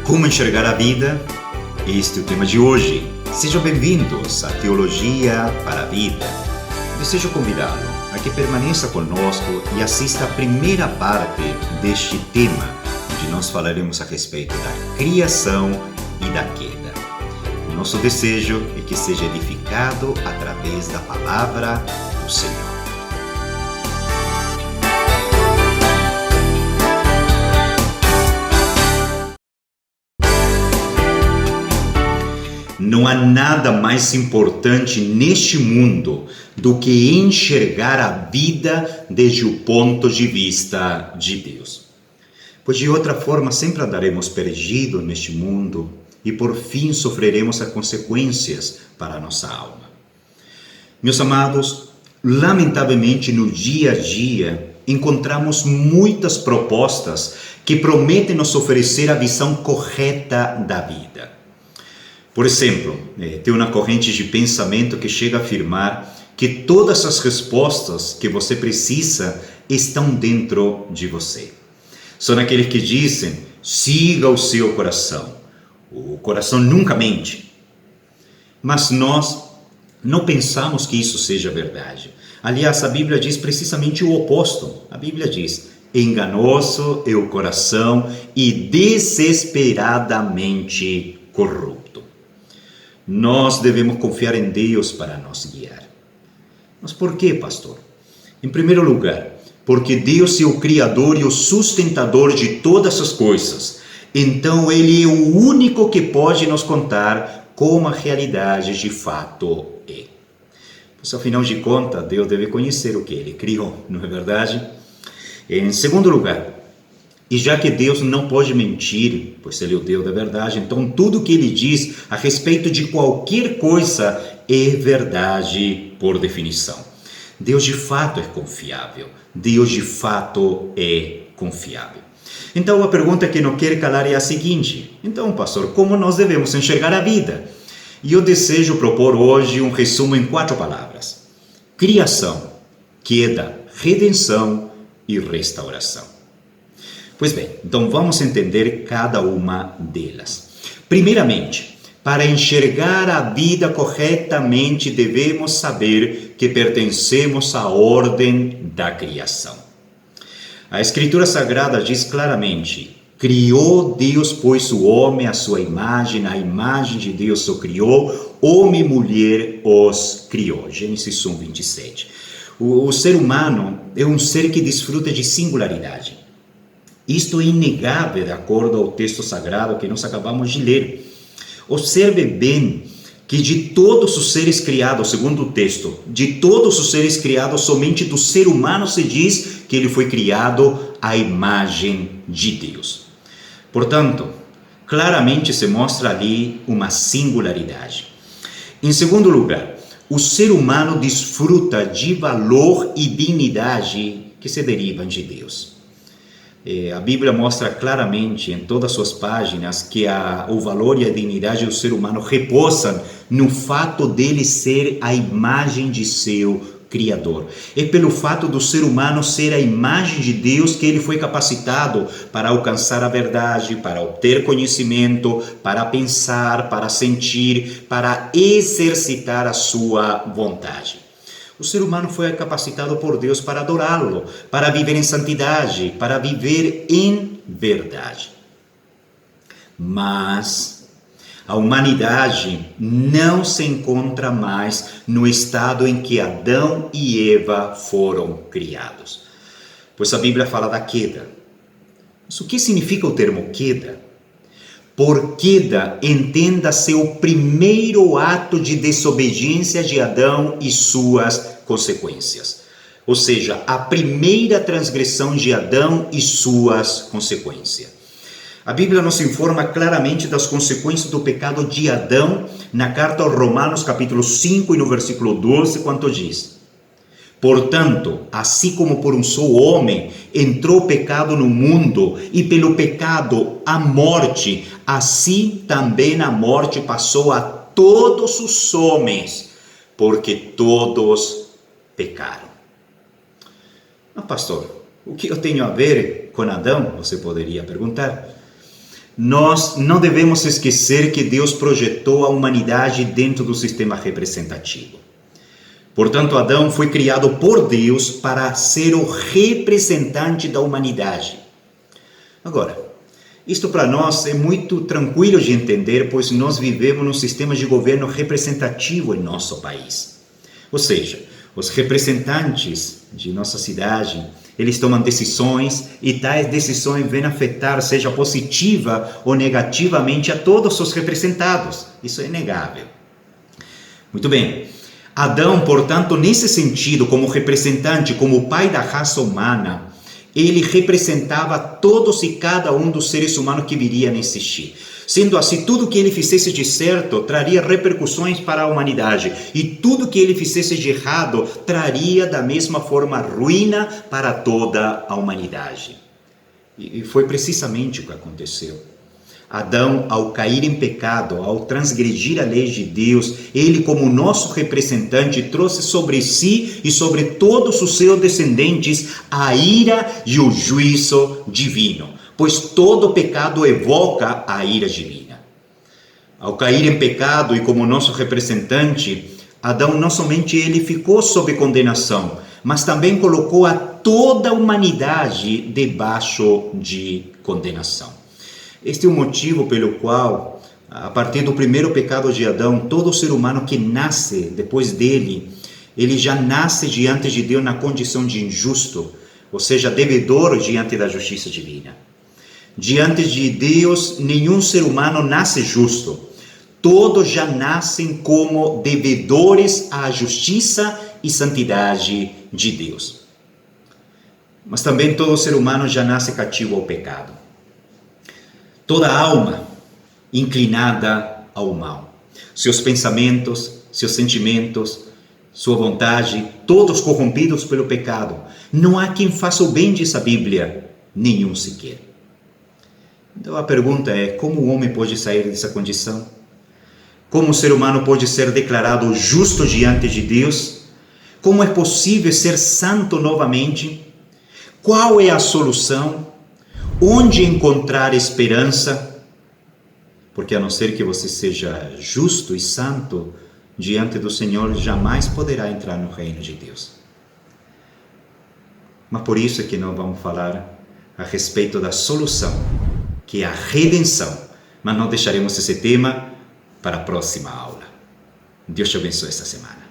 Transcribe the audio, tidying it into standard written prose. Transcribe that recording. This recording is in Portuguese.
Como enxergar a vida? Este é o tema de hoje. Sejam bem-vindos à Teologia para a Vida. Desejo convidá-lo a que permaneça conosco e assista à primeira parte deste tema, onde nós falaremos a respeito da criação e da queda. O nosso desejo é que seja edificado através da palavra do Senhor. Não há nada mais importante neste mundo do que enxergar a vida desde o ponto de vista de Deus. Pois de outra forma sempre andaremos perdidos neste mundo e por fim sofreremos as consequências para a nossa alma. Meus amados, lamentavelmente no dia a dia encontramos muitas propostas que prometem nos oferecer a visão correta da vida. Por exemplo, tem uma corrente de pensamento que chega a afirmar que todas as respostas que você precisa estão dentro de você. São aqueles que dizem, siga o seu coração. O coração nunca mente. Mas nós não pensamos que isso seja verdade. Aliás, a Bíblia diz precisamente o oposto. A Bíblia diz, enganoso é o coração e desesperadamente corrupto. Nós devemos confiar em Deus para nos guiar. Mas por quê, pastor? Em primeiro lugar, porque Deus é o Criador e o sustentador de todas as coisas. Então, Ele é o único que pode nos contar como a realidade de fato é. Pois, afinal de contas, Deus deve conhecer o que Ele criou, não é verdade? Em segundo lugar, e já que Deus não pode mentir, pois Ele é o Deus da verdade, então tudo que Ele diz a respeito de qualquer coisa é verdade por definição. Deus de fato é confiável. Deus de fato é confiável. Então a pergunta que não quer calar é a seguinte: então, pastor, como nós devemos enxergar a vida? E eu desejo propor hoje um resumo em 4 palavras: criação, queda, redenção e restauração. Pois bem, então vamos entender cada uma delas. Primeiramente, para enxergar a vida corretamente, devemos saber que pertencemos à ordem da criação. A Escritura Sagrada diz claramente, criou Deus, pois, o homem à sua imagem, a imagem de Deus o criou, homem e mulher os criou. Gênesis 1, 27. O ser humano é um ser que desfruta de singularidade. Isto é inegável de acordo ao texto sagrado que nós acabamos de ler. Observe bem que de todos os seres criados, segundo o texto, de todos os seres criados, somente do ser humano se diz que ele foi criado à imagem de Deus. Portanto, claramente se mostra ali uma singularidade. Em segundo lugar, o ser humano desfruta de valor e dignidade que se derivam de Deus. A Bíblia mostra claramente em todas as suas páginas que o valor e a dignidade do ser humano repousam no fato dele ser a imagem de seu Criador. É pelo fato do ser humano ser a imagem de Deus que ele foi capacitado para alcançar a verdade, para obter conhecimento, para pensar, para sentir, para exercitar a sua vontade. O ser humano foi capacitado por Deus para adorá-lo, para viver em santidade, para viver em verdade. Mas a humanidade não se encontra mais no estado em que Adão e Eva foram criados. Pois a Bíblia fala da queda. Mas o que significa o termo queda? Por queda, entenda-se o primeiro ato de desobediência de Adão e suas consequências. Ou seja, a primeira transgressão de Adão e suas consequências. A Bíblia nos informa claramente das consequências do pecado de Adão na carta aos Romanos, capítulo 5 e no versículo 12, quanto diz: portanto, assim como por um só homem entrou o pecado no mundo, e pelo pecado a morte, assim também a morte passou a todos os homens, porque todos pecaram. Mas pastor, o que eu tenho a ver com Adão? Você poderia perguntar. nós não devemos esquecer que Deus projetou a humanidade dentro do sistema representativo. Portanto, Adão foi criado por Deus para ser o representante da humanidade. Agora, isto para nós é muito tranquilo de entender, pois nós vivemos num sistema de governo representativo em nosso país. Ou seja, os representantes de nossa cidade, eles tomam decisões e tais decisões vêm afetar, seja positiva ou negativamente, a todos os representados. Isso é inegável. Muito bem. Adão, portanto, nesse sentido, como representante, como pai da raça humana, ele representava todos e cada um dos seres humanos que viriam a existir. Sendo assim, tudo que ele fizesse de certo traria repercussões para a humanidade, e tudo que ele fizesse de errado traria da mesma forma ruína para toda a humanidade. E foi precisamente o que aconteceu. Adão, ao cair em pecado, ao transgredir a lei de Deus, ele, como nosso representante, trouxe sobre si e sobre todos os seus descendentes a ira e o juízo divino, pois todo pecado evoca a ira divina. Ao cair em pecado e como nosso representante, Adão não somente ele ficou sob condenação, mas também colocou a toda a humanidade debaixo de condenação. Este é o motivo pelo qual, a partir do primeiro pecado de Adão, todo ser humano que nasce depois dele, ele já nasce diante de Deus na condição de injusto, ou seja, devedor diante da justiça divina. Diante de Deus, nenhum ser humano nasce justo. Todos já nascem como devedores à justiça e santidade de Deus. Mas também todo ser humano já nasce cativo ao pecado. Toda alma inclinada ao mal. Seus pensamentos, seus sentimentos, sua vontade, todos corrompidos pelo pecado. Não há quem faça o bem, diz a Bíblia, nenhum sequer. Então a pergunta é, como o homem pode sair dessa condição? Como o ser humano pode ser declarado justo diante de Deus? Como é possível ser santo novamente? Qual é a solução? Onde encontrar esperança? Porque a não ser que você seja justo e santo diante do Senhor, jamais poderá entrar no reino de Deus. Mas por isso é que nós vamos falar a respeito da solução, que é a redenção. Mas não deixaremos esse tema para a próxima aula. Deus te abençoe esta semana.